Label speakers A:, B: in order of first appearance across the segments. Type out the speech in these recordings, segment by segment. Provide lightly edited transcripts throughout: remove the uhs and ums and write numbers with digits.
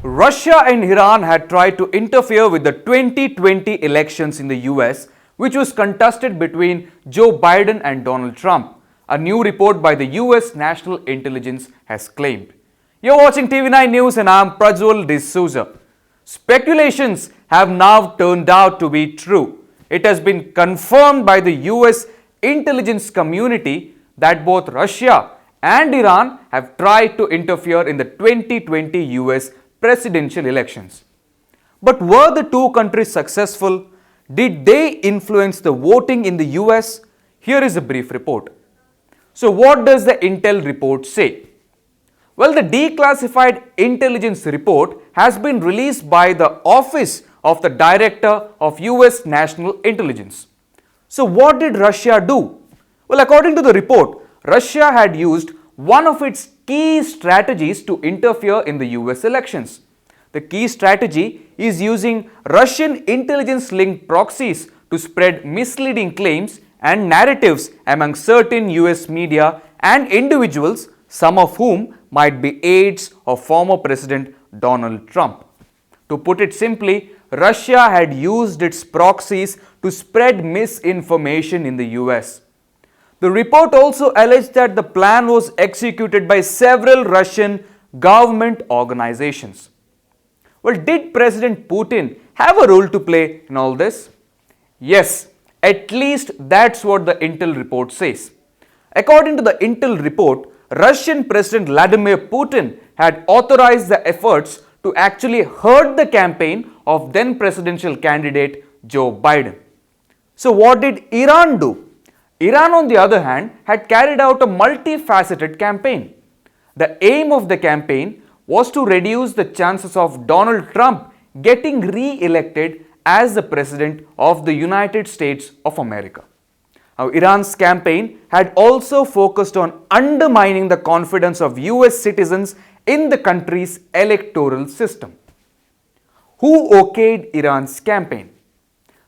A: Russia and Iran had tried to interfere with the 2020 elections in the US, which was contested between Joe Biden and Donald Trump. A new report by the US National Intelligence has claimed. You're watching TV9 News and I'm Prajwal D'Souza. Speculations have now turned out to be true. It has been confirmed by the US intelligence community that both Russia and Iran have tried to interfere in the 2020 US presidential elections. But were the two countries successful? Did they influence the voting in the US? Here is a brief report. So what does the Intel report say? Well, the declassified intelligence report has been released by the Office of the Director of US National Intelligence. So what did Russia do? Well, according to the report, Russia had used one of its key strategies to interfere in the US elections. The key strategy is using Russian intelligence-linked proxies to spread misleading claims and narratives among certain US media and individuals, some of whom might be aides of former President Donald Trump. To put it simply, Russia had used its proxies to spread misinformation in the US. The report also alleged that the plan was executed by several Russian government organizations. Well, did President Putin have a role to play in all this? Yes, at least that's what the Intel report says. According to the Intel report, Russian President Vladimir Putin had authorized the efforts to actually hurt the campaign of then presidential candidate Joe Biden. So what did Iran do? Iran, on the other hand, had carried out a multifaceted campaign. The aim of the campaign was to reduce the chances of Donald Trump getting re-elected as the President of the United States of America. Now, Iran's campaign had also focused on undermining the confidence of US citizens in the country's electoral system. Who okayed Iran's campaign?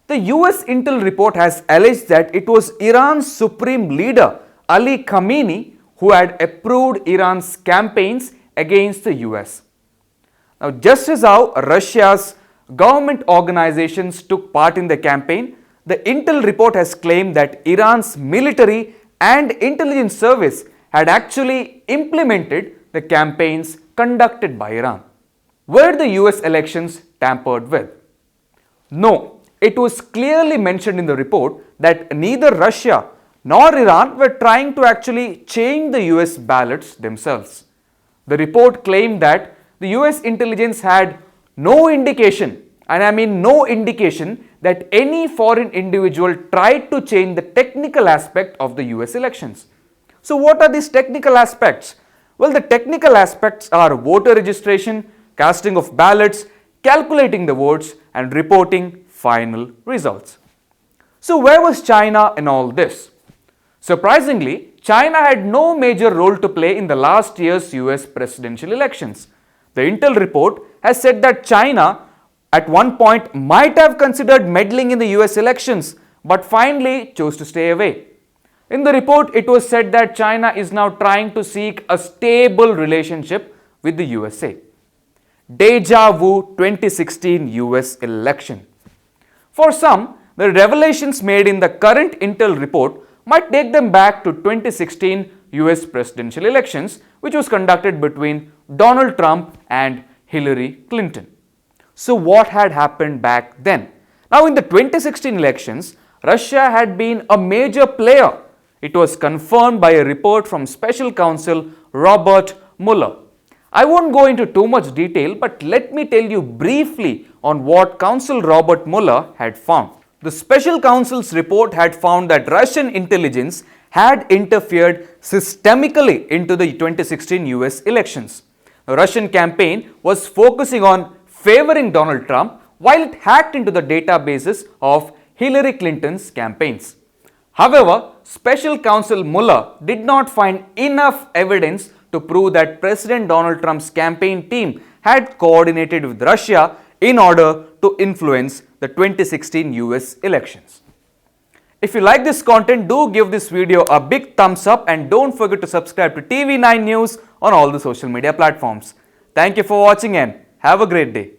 A: The US Intel report has alleged that it was Iran's supreme leader Ali Khamenei who had approved Iran's campaigns against the US. Now, just as how Russia's government organizations took part in the campaign, the Intel report has claimed that Iran's military and intelligence service had actually implemented the campaigns conducted by Iran. Were the US elections tampered with? No. It was clearly mentioned in the report that neither Russia nor Iran were trying to actually change the US ballots themselves. The report claimed that the US intelligence had no indication, and I mean no indication, that any foreign individual tried to change the technical aspect of the US elections. So what are these technical aspects? Well, the technical aspects are voter registration, casting of ballots, calculating the votes, and reporting final results. So where was China in all this? Surprisingly, China had no major role to play in the last year's US presidential elections. The Intel report has said that China at one point might have considered meddling in the US elections, but finally chose to stay away. In the report, it was said that China is now trying to seek a stable relationship with the USA. Deja vu 2016 US election. For some, the revelations made in the current Intel report might take them back to 2016 US presidential elections, which was conducted between Donald Trump and Hillary Clinton. So what had happened back then? Now, in the 2016 elections, Russia had been a major player. It was confirmed by a report from Special Counsel Robert Mueller. I won't go into too much detail, but let me tell you briefly on what Counsel Robert Mueller had found. The Special Counsel's report had found that Russian intelligence had interfered systemically into the 2016 US elections. The Russian campaign was focusing on favoring Donald Trump while it hacked into the databases of Hillary Clinton's campaigns. However, Special Counsel Mueller did not find enough evidence to prove that President Donald Trump's campaign team had coordinated with Russia in order to influence the 2016 US elections. If you like this content, do give this video a big thumbs up and don't forget to subscribe to TV9 News on all the social media platforms. Thank you for watching and Have a great day.